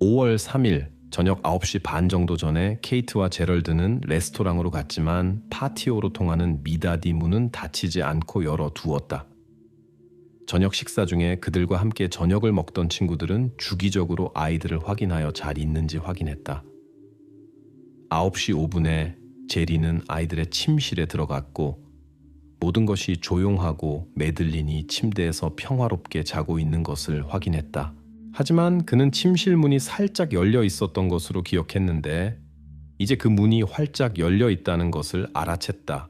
5월 3일 저녁 9시 반 정도 전에 케이트와 제럴드는 레스토랑으로 갔지만 파티오로 통하는 미다디 문은 닫히지 않고 열어두었다. 저녁 식사 중에 그들과 함께 저녁을 먹던 친구들은 주기적으로 아이들을 확인하여 잘 있는지 확인했다. 9시 5분에 제리는 아이들의 침실에 들어갔고 모든 것이 조용하고 메들린이 침대에서 평화롭게 자고 있는 것을 확인했다. 하지만 그는 침실 문이 살짝 열려 있었던 것으로 기억했는데 이제 그 문이 활짝 열려 있다는 것을 알아챘다.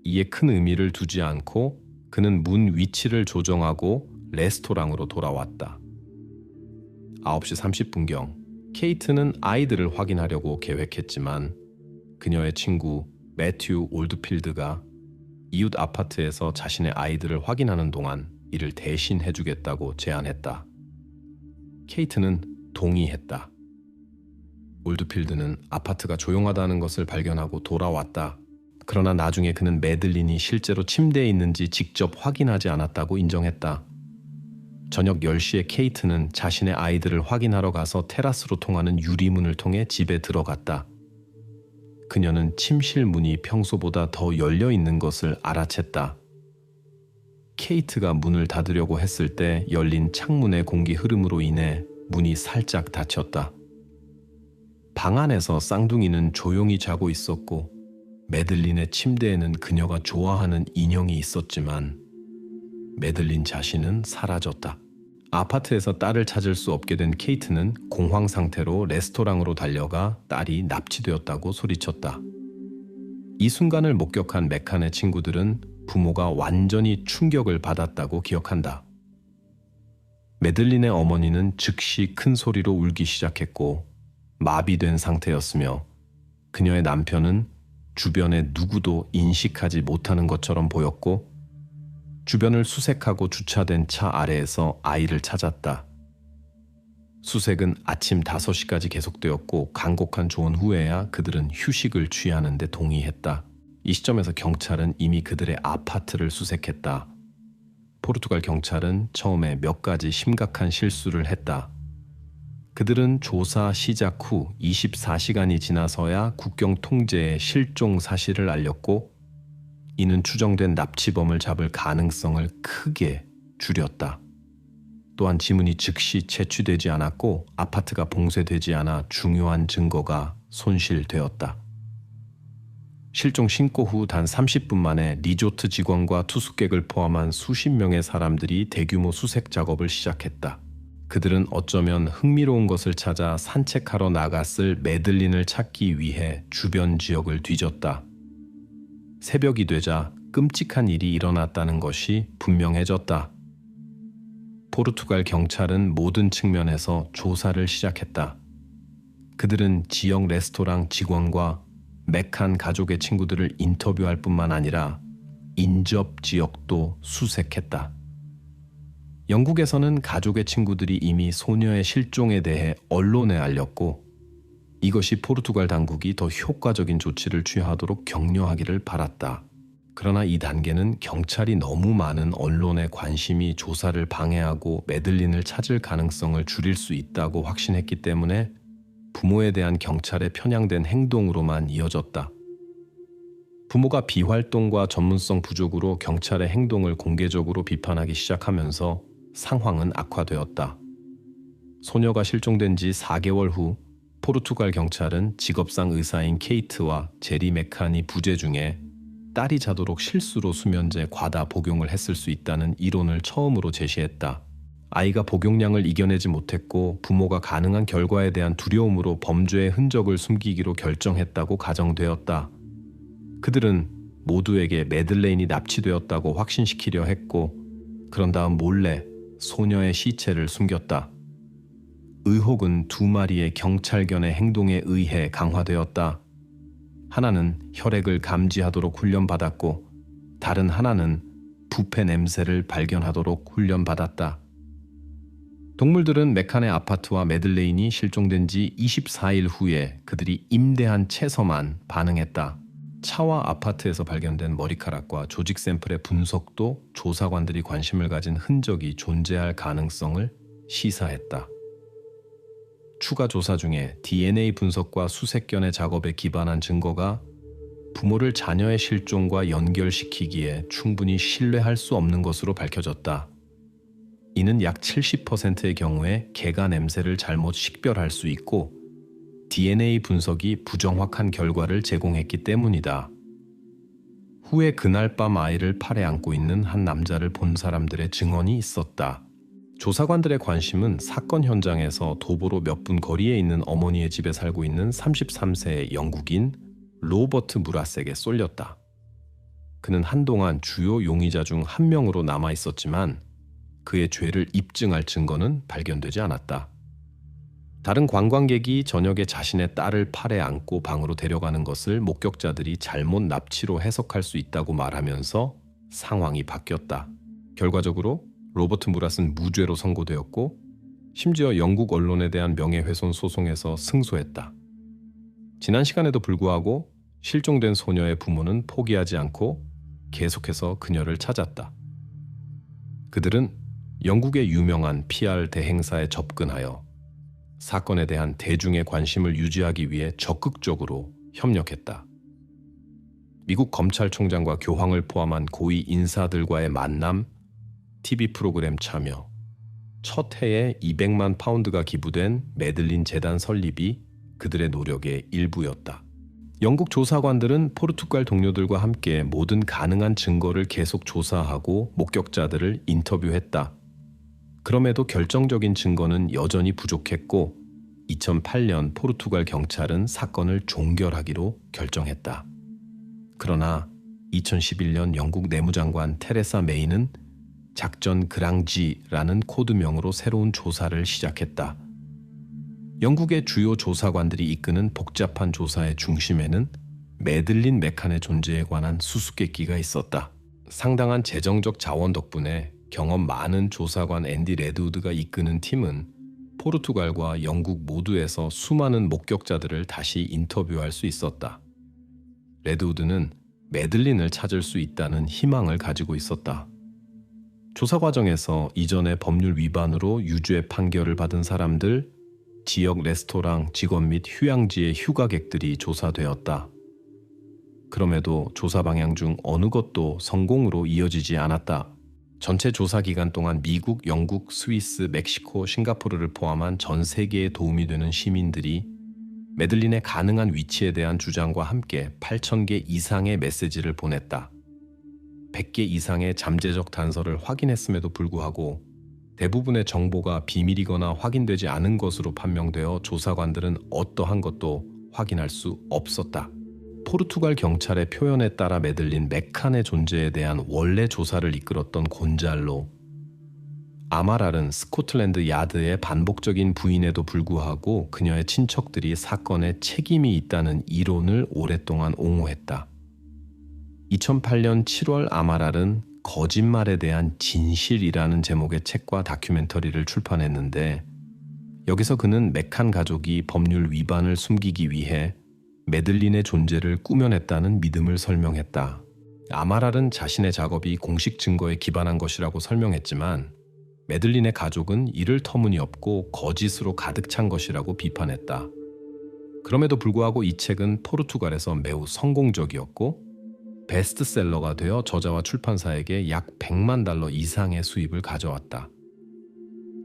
이에 큰 의미를 두지 않고 그는 문 위치를 조정하고 레스토랑으로 돌아왔다. 9시 30분경 케이트는 아이들을 확인하려고 계획했지만 그녀의 친구 매튜 올드필드가 이웃 아파트에서 자신의 아이들을 확인하는 동안 이를 대신 해주겠다고 제안했다. 케이트는 동의했다. 올드필드는 아파트가 조용하다는 것을 발견하고 돌아왔다. 그러나 나중에 그는 메들린이 실제로 침대에 있는지 직접 확인하지 않았다고 인정했다. 저녁 10시에 케이트는 자신의 아이들을 확인하러 가서 테라스로 통하는 유리문을 통해 집에 들어갔다. 그녀는 침실 문이 평소보다 더 열려 있는 것을 알아챘다. 케이트가 문을 닫으려고 했을 때 열린 창문의 공기 흐름으로 인해 문이 살짝 닫혔다. 방 안에서 쌍둥이는 조용히 자고 있었고 메들린의 침대에는 그녀가 좋아하는 인형이 있었지만 메들린 자신은 사라졌다. 아파트에서 딸을 찾을 수 없게 된 케이트는 공황 상태로 레스토랑으로 달려가 딸이 납치되었다고 소리쳤다. 이 순간을 목격한 맥칸의 친구들은 부모가 완전히 충격을 받았다고 기억한다. 메들린의 어머니는 즉시 큰 소리로 울기 시작했고 마비된 상태였으며 그녀의 남편은 주변에 누구도 인식하지 못하는 것처럼 보였고 주변을 수색하고 주차된 차 아래에서 아이를 찾았다. 수색은 아침 5시까지 계속되었고 간곡한 조언 후에야 그들은 휴식을 취하는 데 동의했다. 이 시점에서 경찰은 이미 그들의 아파트를 수색했다. 포르투갈 경찰은 처음에 몇 가지 심각한 실수를 했다. 그들은 조사 시작 후 24시간이 지나서야 국경 통제의 실종 사실을 알렸고 이는 추정된 납치범을 잡을 가능성을 크게 줄였다. 또한 지문이 즉시 채취되지 않았고 아파트가 봉쇄되지 않아 중요한 증거가 손실되었다. 실종 신고 후 단 30분 만에 리조트 직원과 투숙객을 포함한 수십 명의 사람들이 대규모 수색 작업을 시작했다. 그들은 어쩌면 흥미로운 것을 찾아 산책하러 나갔을 메들린을 찾기 위해 주변 지역을 뒤졌다. 새벽이 되자 끔찍한 일이 일어났다는 것이 분명해졌다. 포르투갈 경찰은 모든 측면에서 조사를 시작했다. 그들은 지역 레스토랑 직원과 메칸 가족의 친구들을 인터뷰할 뿐만 아니라 인접 지역도 수색했다. 영국에서는 가족의 친구들이 이미 소녀의 실종에 대해 언론에 알렸고 이것이 포르투갈 당국이 더 효과적인 조치를 취하도록 격려하기를 바랐다. 그러나 이 단계는 경찰이 너무 많은 언론의 관심이 조사를 방해하고 메들린을 찾을 가능성을 줄일 수 있다고 확신했기 때문에 부모에 대한 경찰의 편향된 행동으로만 이어졌다. 부모가 비활동과 전문성 부족으로 경찰의 행동을 공개적으로 비판하기 시작하면서 상황은 악화되었다. 소녀가 실종된 지 4개월 후 포르투갈 경찰은 직업상 의사인 케이트와 제리 메칸이 부재 중에 딸이 자도록 실수로 수면제 과다 복용을 했을 수 있다는 이론을 처음으로 제시했다. 아이가 복용량을 이겨내지 못했고 부모가 가능한 결과에 대한 두려움으로 범죄의 흔적을 숨기기로 결정했다고 가정되었다. 그들은 모두에게 메들레인이 납치되었다고 확신시키려 했고 그런 다음 몰래 소녀의 시체를 숨겼다. 의혹은 두 마리의 경찰견의 행동에 의해 강화되었다. 하나는 혈액을 감지하도록 훈련받았고 다른 하나는 부패 냄새를 발견하도록 훈련받았다. 동물들은 메칸의 아파트와 메들레인이 실종된 지 24일 후에 그들이 임대한 채서만 반응했다. 차와 아파트에서 발견된 머리카락과 조직 샘플의 분석도 조사관들이 관심을 가진 흔적이 존재할 가능성을 시사했다. 추가 조사 중에 DNA 분석과 수색견의 작업에 기반한 증거가 부모를 자녀의 실종과 연결시키기에 충분히 신뢰할 수 없는 것으로 밝혀졌다. 이는 약 70%의 경우에 개가 냄새를 잘못 식별할 수 있고 DNA 분석이 부정확한 결과를 제공했기 때문이다. 후에 그날 밤 아이를 팔에 안고 있는 한 남자를 본 사람들의 증언이 있었다. 조사관들의 관심은 사건 현장에서 도보로 몇 분 거리에 있는 어머니의 집에 살고 있는 33세의 영국인 로버트 무라색에 쏠렸다. 그는 한동안 주요 용의자 중 한 명으로 남아 있었지만 그의 죄를 입증할 증거는 발견되지 않았다. 다른 관광객이 저녁에 자신의 딸을 팔에 안고 방으로 데려가는 것을 목격자들이 잘못 납치로 해석할 수 있다고 말하면서 상황이 바뀌었다. 결과적으로 로버트 무랏은 무죄로 선고되었고 심지어 영국 언론에 대한 명예훼손 소송에서 승소했다. 지난 시간에도 불구하고 실종된 소녀의 부모는 포기하지 않고 계속해서 그녀를 찾았다. 그들은 영국의 유명한 PR 대행사에 접근하여 사건에 대한 대중의 관심을 유지하기 위해 적극적으로 협력했다. 미국 검찰총장과 교황을 포함한 고위 인사들과의 만남, TV 프로그램 참여, 첫 해에 200만 파운드가 기부된 메들린 재단 설립이 그들의 노력의 일부였다. 영국 조사관들은 포르투갈 동료들과 함께 모든 가능한 증거를 계속 조사하고 목격자들을 인터뷰했다. 그럼에도 결정적인 증거는 여전히 부족했고 2008년 포르투갈 경찰은 사건을 종결하기로 결정했다. 그러나 2011년 영국 내무장관 테레사 메이는 작전 그랑지라는 코드명으로 새로운 조사를 시작했다. 영국의 주요 조사관들이 이끄는 복잡한 조사의 중심에는 메들린 메칸의 존재에 관한 수수께끼가 있었다. 상당한 재정적 자원 덕분에 경험 많은 조사관 앤디 레드우드가 이끄는 팀은 포르투갈과 영국 모두에서 수많은 목격자들을 다시 인터뷰할 수 있었다. 레드우드는 메들린을 찾을 수 있다는 희망을 가지고 있었다. 조사 과정에서 이전의 법률 위반으로 유죄 판결을 받은 사람들, 지역 레스토랑 직원 및 휴양지의 휴가객들이 조사되었다. 그럼에도 조사 방향 중 어느 것도 성공으로 이어지지 않았다. 전체 조사 기간 동안 미국, 영국, 스위스, 멕시코, 싱가포르를 포함한 전 세계에 도움이 되는 시민들이 메들린의 가능한 위치에 대한 주장과 함께 8,000개 이상의 메시지를 보냈다. 100개 이상의 잠재적 단서를 확인했음에도 불구하고 대부분의 정보가 비밀이거나 확인되지 않은 것으로 판명되어 조사관들은 어떠한 것도 확인할 수 없었다. 포르투갈 경찰의 표현에 따라 메들린 메칸의 존재에 대한 원래 조사를 이끌었던 곤잘로, 아마랄은 스코틀랜드 야드의 반복적인 부인에도 불구하고 그녀의 친척들이 사건에 책임이 있다는 이론을 오랫동안 옹호했다. 2008년 7월 아마랄은 거짓말에 대한 진실이라는 제목의 책과 다큐멘터리를 출판했는데, 여기서 그는 메칸 가족이 법률 위반을 숨기기 위해 매들린의 존재를 꾸며냈다는 믿음을 설명했다. 아마랄은 자신의 작업이 공식 증거에 기반한 것이라고 설명했지만, 매들린의 가족은 이를 터무니없고 거짓으로 가득 찬 것이라고 비판했다. 그럼에도 불구하고 이 책은 포르투갈에서 매우 성공적이었고 베스트셀러가 되어 저자와 출판사에게 약 100만 달러 이상의 수입을 가져왔다.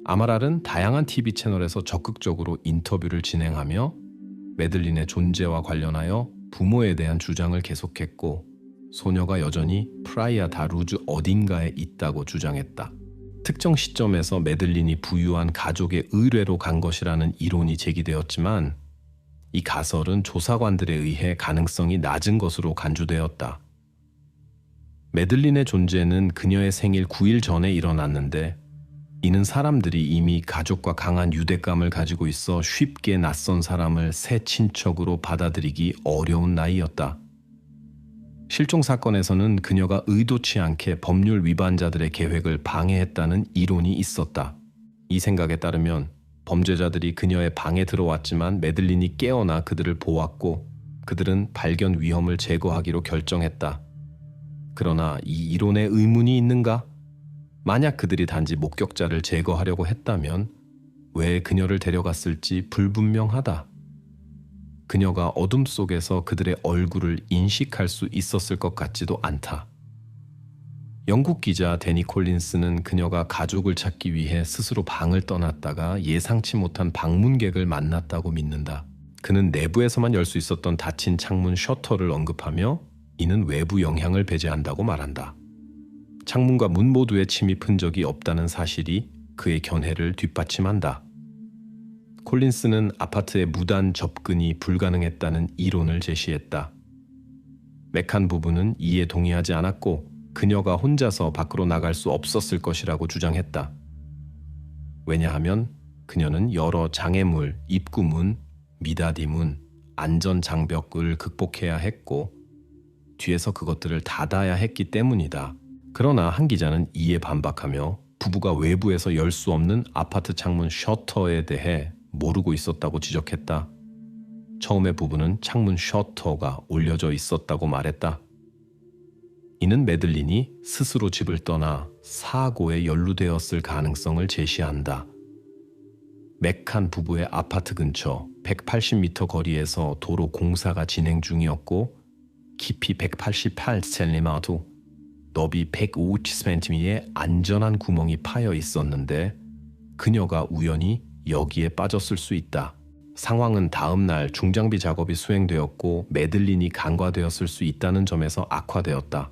아마랄은 다양한 TV 채널에서 적극적으로 인터뷰를 진행하며 매들린의 존재와 관련하여 부모에 대한 주장을 계속했고, 소녀가 여전히 프라이아 다 루즈 어딘가에 있다고 주장했다. 특정 시점에서 매들린이 부유한 가족의 의뢰로 간 것이라는 이론이 제기되었지만, 이 가설은 조사관들에 의해 가능성이 낮은 것으로 간주되었다. 매들린의 존재는 그녀의 생일 9일 전에 일어났는데, 이는 사람들이 이미 가족과 강한 유대감을 가지고 있어 쉽게 낯선 사람을 새 친척으로 받아들이기 어려운 나이였다. 실종 사건에서는 그녀가 의도치 않게 법률 위반자들의 계획을 방해했다는 이론이 있었다. 이 생각에 따르면 범죄자들이 그녀의 방에 들어왔지만 매들린이 깨어나 그들을 보았고, 그들은 발견 위험을 제거하기로 결정했다. 그러나 이 이론에 의문이 있는가? 만약 그들이 단지 목격자를 제거하려고 했다면 왜 그녀를 데려갔을지 불분명하다. 그녀가 어둠 속에서 그들의 얼굴을 인식할 수 있었을 것 같지도 않다. 영국 기자 데니 콜린스는 그녀가 가족을 찾기 위해 스스로 방을 떠났다가 예상치 못한 방문객을 만났다고 믿는다. 그는 내부에서만 열 수 있었던 닫힌 창문 셔터를 언급하며 이는 외부 영향을 배제한다고 말한다. 창문과 문 모두에 침입 흔적이 없다는 사실이 그의 견해를 뒷받침한다. 콜린스는 아파트에 무단 접근이 불가능했다는 이론을 제시했다. 메칸 부부는 이에 동의하지 않았고 그녀가 혼자서 밖으로 나갈 수 없었을 것이라고 주장했다. 왜냐하면 그녀는 여러 장애물, 입구문, 미닫이문, 안전장벽을 극복해야 했고 뒤에서 그것들을 닫아야 했기 때문이다. 그러나 한 기자는 이에 반박하며 부부가 외부에서 열 수 없는 아파트 창문 셔터에 대해 모르고 있었다고 지적했다. 처음에 부부는 창문 셔터가 올려져 있었다고 말했다. 이는 매들린이 스스로 집을 떠나 사고에 연루되었을 가능성을 제시한다. 메칸 부부의 아파트 근처 180m 거리에서 도로 공사가 진행 중이었고 깊이 188cm, 너비 150cm의 안전한 구멍이 파여 있었는데 그녀가 우연히 여기에 빠졌을 수 있다. 상황은 다음 날 중장비 작업이 수행되었고 매들린이 간과되었을 수 있다는 점에서 악화되었다.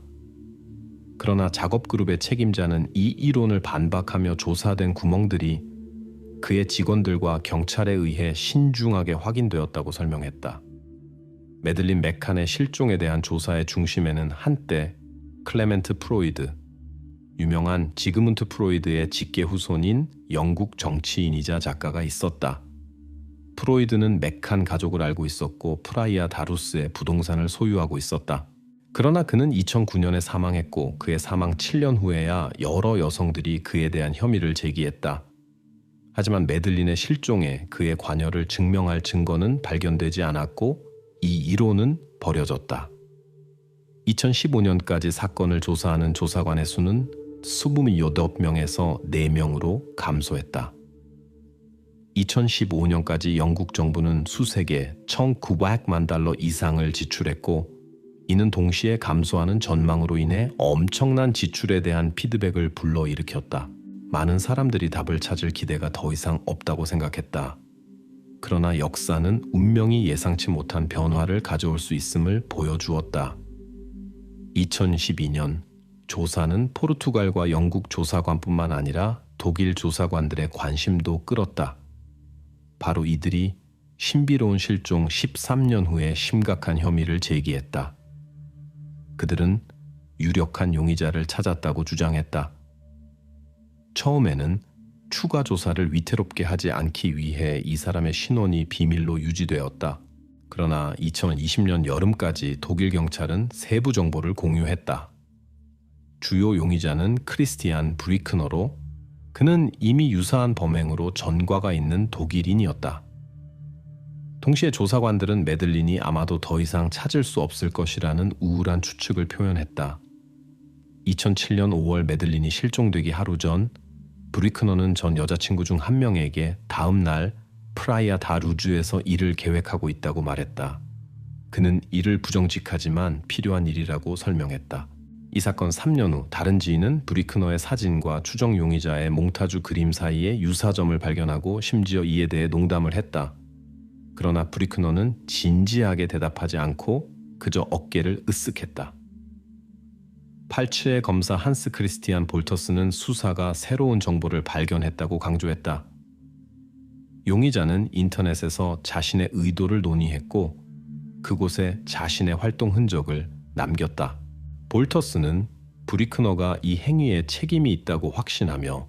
그러나 작업 그룹의 책임자는 이 이론을 반박하며 조사된 구멍들이 그의 직원들과 경찰에 의해 신중하게 확인되었다고 설명했다. 매들린 메칸의 실종에 대한 조사의 중심에는 한때 클레멘트 프로이드, 유명한 지그문트 프로이드의 직계 후손인 영국 정치인이자 작가가 있었다. 프로이드는 메칸 가족을 알고 있었고 프라이아 다루스의 부동산을 소유하고 있었다. 그러나 그는 2009년에 사망했고 그의 사망 7년 후에야 여러 여성들이 그에 대한 혐의를 제기했다. 하지만 매들린의 실종에 그의 관여를 증명할 증거는 발견되지 않았고 이 이론은 버려졌다. 2015년까지 사건을 조사하는 조사관의 수는 28명에서 4명으로 감소했다. 2015년까지 영국 정부는 수색에 1,900만 달러 이상을 지출했고 이는 동시에 감소하는 전망으로 인해 엄청난 지출에 대한 피드백을 불러일으켰다. 많은 사람들이 답을 찾을 기대가 더 이상 없다고 생각했다. 그러나 역사는 운명이 예상치 못한 변화를 가져올 수 있음을 보여주었다. 2012년 조사는 포르투갈과 영국 조사관뿐만 아니라 독일 조사관들의 관심도 끌었다. 바로 이들이 신비로운 실종 13년 후에 심각한 혐의를 제기했다. 그들은 유력한 용의자를 찾았다고 주장했다. 처음에는 추가 조사를 위태롭게 하지 않기 위해 이 사람의 신원이 비밀로 유지되었다. 그러나 2020년 여름까지 독일 경찰은 세부 정보를 공유했다. 주요 용의자는 크리스티안 브리크너로 그는 이미 유사한 범행으로 전과가 있는 독일인이었다. 동시에 조사관들은 매들린이 아마도 더 이상 찾을 수 없을 것이라는 우울한 추측을 표현했다. 2007년 5월 매들린이 실종되기 하루 전 브리크너는 전 여자친구 중 한 명에게 다음 날 프라이아 다 루즈에서 일을 계획하고 있다고 말했다. 그는 일을 부정직하지만 필요한 일이라고 설명했다. 이 사건 3년 후 다른 지인은 브리크너의 사진과 추정 용의자의 몽타주 그림 사이에 유사점을 발견하고 심지어 이에 대해 농담을 했다. 그러나 브리크너는 진지하게 대답하지 않고 그저 어깨를 으쓱했다. 팔츠의 검사 한스 크리스티안 볼터스는 수사가 새로운 정보를 발견했다고 강조했다. 용의자는 인터넷에서 자신의 의도를 논의했고 그곳에 자신의 활동 흔적을 남겼다. 볼터스는 브리크너가 이 행위에 책임이 있다고 확신하며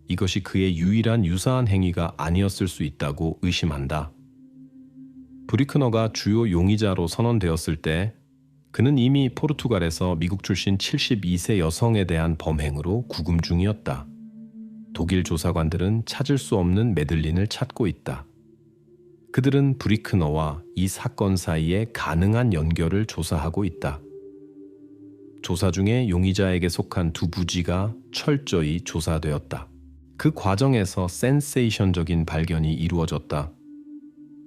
이것이 그의 유일한 유사한 행위가 아니었을 수 있다고 의심한다. 브리크너가 주요 용의자로 선언되었을 때 그는 이미 포르투갈에서 미국 출신 72세 여성에 대한 범행으로 구금 중이었다. 독일 조사관들은 찾을 수 없는 매들린을 찾고 있다. 그들은 브리크너와 이 사건 사이에 가능한 연결을 조사하고 있다. 조사 중에 용의자에게 속한 두 부지가 철저히 조사되었다. 그 과정에서 센세이션적인 발견이 이루어졌다.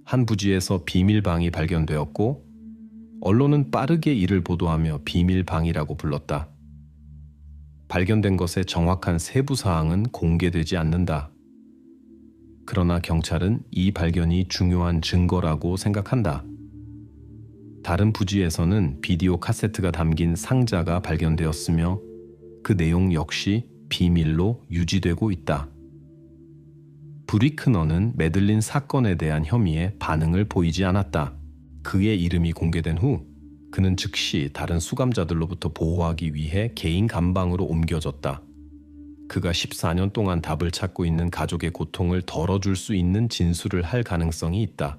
한 부지에서 비밀방이 발견되었고 언론은 빠르게 이를 보도하며 비밀방이라고 불렀다. 발견된 것의 정확한 세부 사항은 공개되지 않는다. 그러나 경찰은 이 발견이 중요한 증거라고 생각한다. 다른 부지에서는 비디오 카세트가 담긴 상자가 발견되었으며 그 내용 역시 비밀로 유지되고 있다. 브리크너는 매들린 사건에 대한 혐의에 반응을 보이지 않았다. 그의 이름이 공개된 후 그는 즉시 다른 수감자들로부터 보호하기 위해 개인 감방으로 옮겨졌다. 그가 14년 동안 답을 찾고 있는 가족의 고통을 덜어줄 수 있는 진술을 할 가능성이 있다.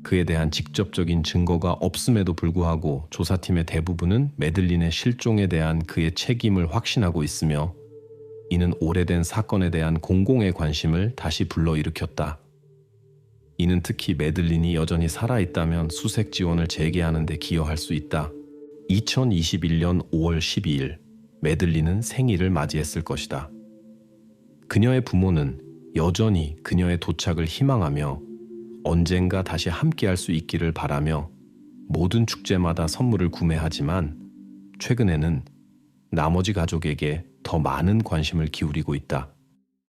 그에 대한 직접적인 증거가 없음에도 불구하고 조사팀의 대부분은 매들린의 실종에 대한 그의 책임을 확신하고 있으며 이는 오래된 사건에 대한 공공의 관심을 다시 불러일으켰다. 이는 특히 매들린이 여전히 살아있다면 수색 지원을 재개하는 데 기여할 수 있다. 2021년 5월 12일 매들린은 생일을 맞이했을 것이다. 그녀의 부모는 여전히 그녀의 도착을 희망하며 언젠가 다시 함께할 수 있기를 바라며 모든 축제마다 선물을 구매하지만 최근에는 나머지 가족에게 더 많은 관심을 기울이고 있다.